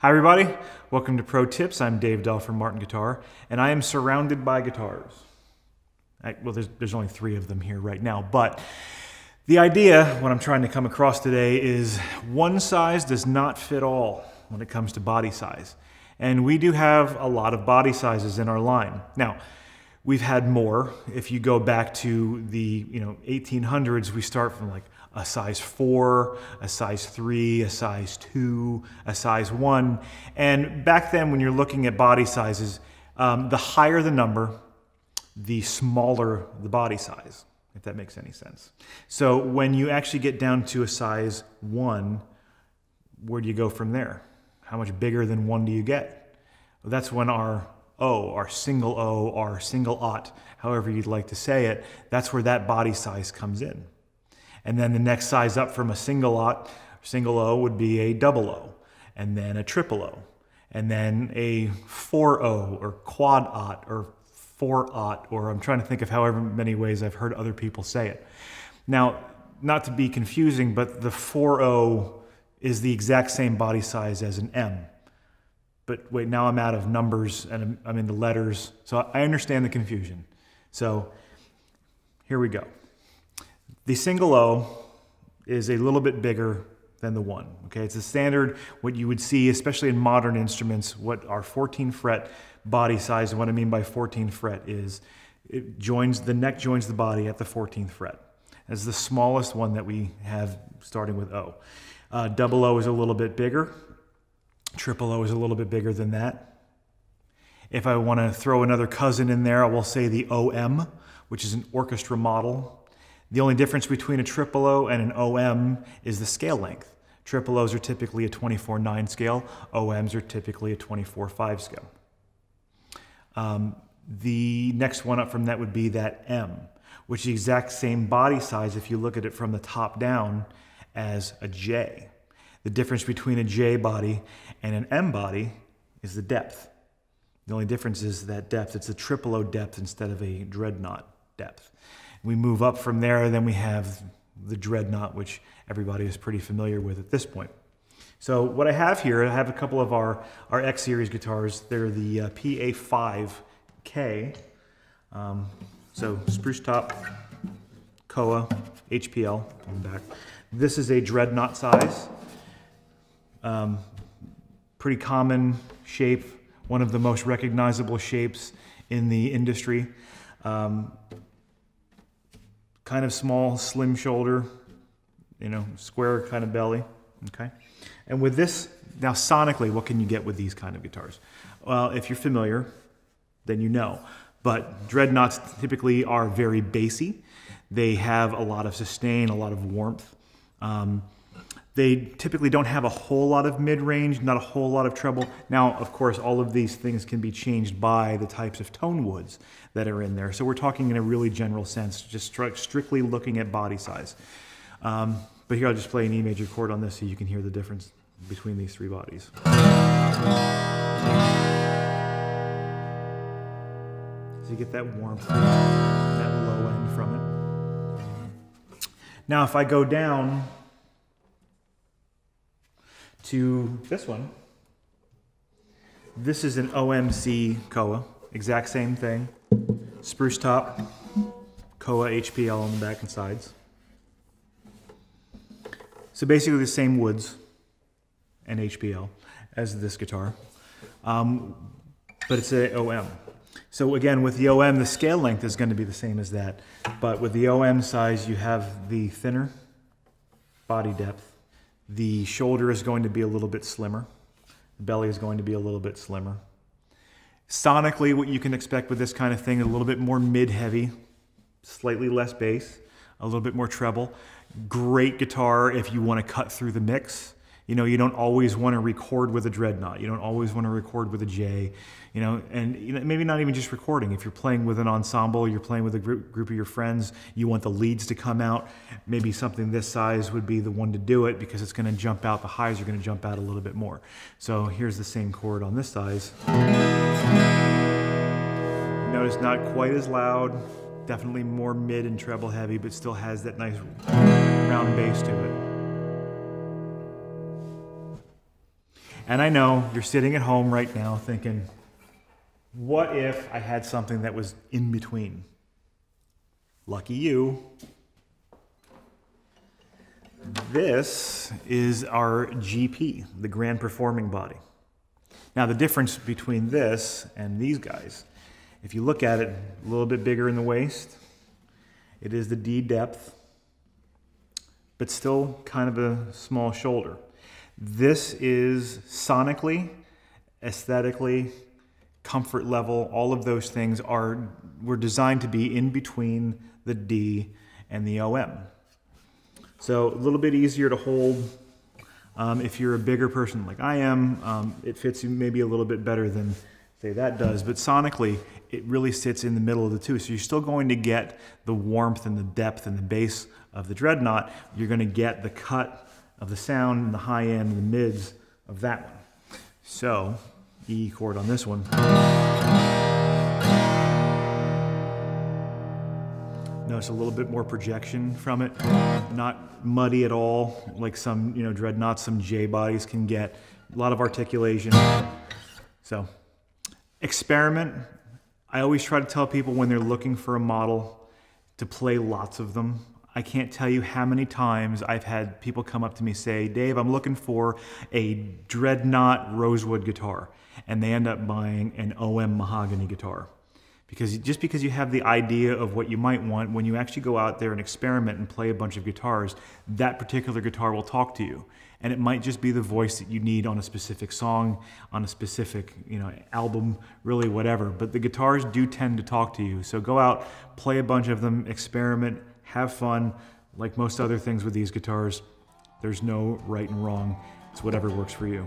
Hi everybody, welcome to Pro Tips. I'm Dave Dahl from Martin Guitar, and I am surrounded by guitars. Well, there's only 3 of them here right now, but the idea, what I'm trying to come across today, is one size does not fit all when it comes to body size. And we do have a lot of body sizes in our line. Now, we've had more. If you go back to the 1800s, we start from like a size 4, a size 3, a size 2, a size 1. And back then, when you're looking at body sizes, the higher the number, the smaller the body size, if that makes any sense. So when you actually get down to a size 1, where do you go from there? How much bigger than 1 do you get? Well, that's when our O, our single O, our single aught, however you'd like to say it, that's where that body size comes in. And then the next size up from a single aught, single O, would be a double O, and then a triple O, and then a 4O or quad aught or 4-aught, or I'm trying to think of however many ways I've heard other people say it. Now, not to be confusing, but the 4O is the exact same body size as an M. But wait, now I'm out of numbers and I'm into letters, so I understand the confusion. So here we go. The single O is a little bit bigger than the 1. Okay, it's a standard, what you would see, especially in modern instruments, what our 14 fret body size, and what I mean by 14 fret is the neck joins the body at the 14th fret. That's the smallest one that we have starting with O. Double O is a little bit bigger. Triple O is a little bit bigger than that. If I want to throw another cousin in there, I will say the OM, which is an orchestra model. The only difference between a triple O and an OM is the scale length. Triple O's are typically a 24/9 scale. OMs are typically a 24/5 scale. The next one up from that would be that M, which is the exact same body size if you look at it from the top down as a J. The difference between a J body and an M body is the depth. The only difference is that depth. It's a triple O depth instead of a dreadnought depth. We move up from there, then we have the dreadnought, which everybody is pretty familiar with at this point. So what I have here, I have a couple of our X series guitars. They're the PA5K. So spruce top, Koa, HPL on the back. This is a dreadnought size. Pretty common shape, one of the most recognizable shapes in the industry. Kind of small, slim shoulder, square kind of belly, okay? And with this, now sonically, what can you get with these kind of guitars? Well, if you're familiar, then you know. But dreadnoughts typically are very bassy. They have a lot of sustain, a lot of warmth. They typically don't have a whole lot of mid-range, not a whole lot of treble. Now, of course, all of these things can be changed by the types of tone woods that are in there. So we're talking in a really general sense, just strictly looking at body size. But here I'll just play an E major chord on this so you can hear the difference between these 3 bodies. So you get that warmth, that low end from it. Now if I go down to this one, this is an OMC Koa, exact same thing. Spruce top, Koa HPL on the back and sides. So basically the same woods and HPL as this guitar, but it's a OM. So again, with the OM, the scale length is going to be the same as that, but with the OM size, you have the thinner body depth. The shoulder is going to be a little bit slimmer. The belly is going to be a little bit slimmer. Sonically, what you can expect with this kind of thing, a little bit more mid-heavy, slightly less bass, a little bit more treble. Great guitar if you want to cut through the mix. You don't always want to record with a dreadnought. You don't always want to record with a J. And maybe not even just recording. If you're playing with an ensemble, you're playing with a group of your friends, you want the leads to come out, maybe something this size would be the one to do it because it's going to jump out. The highs are going to jump out a little bit more. So here's the same chord on this size. Notice not quite as loud, definitely more mid and treble heavy, but still has that nice round bass to it. And I know you're sitting at home right now thinking, what if I had something that was in between? Lucky you. This is our GP, the Grand Performing Body. Now the difference between this and these guys, if you look at it, a little bit bigger in the waist, it is the D depth, but still kind of a small shoulder. This is sonically, aesthetically, comfort level, all of those things were designed to be in between the D and the OM. So a little bit easier to hold. If you're a bigger person like I am, it fits you maybe a little bit better than, say, that does. But sonically, it really sits in the middle of the two. So you're still going to get the warmth and the depth and the bass of the Dreadnought. You're going to get the cut of the sound and the high end and the mids of that one. So, E chord on this one. Notice a little bit more projection from it, not muddy at all like some Dreadnoughts, some J bodies can get. A lot of articulation. So, experiment. I always try to tell people when they're looking for a model to play lots of them. I can't tell you how many times I've had people come up to me say, Dave, I'm looking for a Dreadnought rosewood guitar, and they end up buying an OM mahogany guitar. Just because you have the idea of what you might want, when you actually go out there and experiment and play a bunch of guitars, that particular guitar will talk to you. And it might just be the voice that you need on a specific song, on a specific album, really whatever. But the guitars do tend to talk to you. So go out, play a bunch of them, experiment, have fun. Like most other things with these guitars, there's no right and wrong. It's whatever works for you.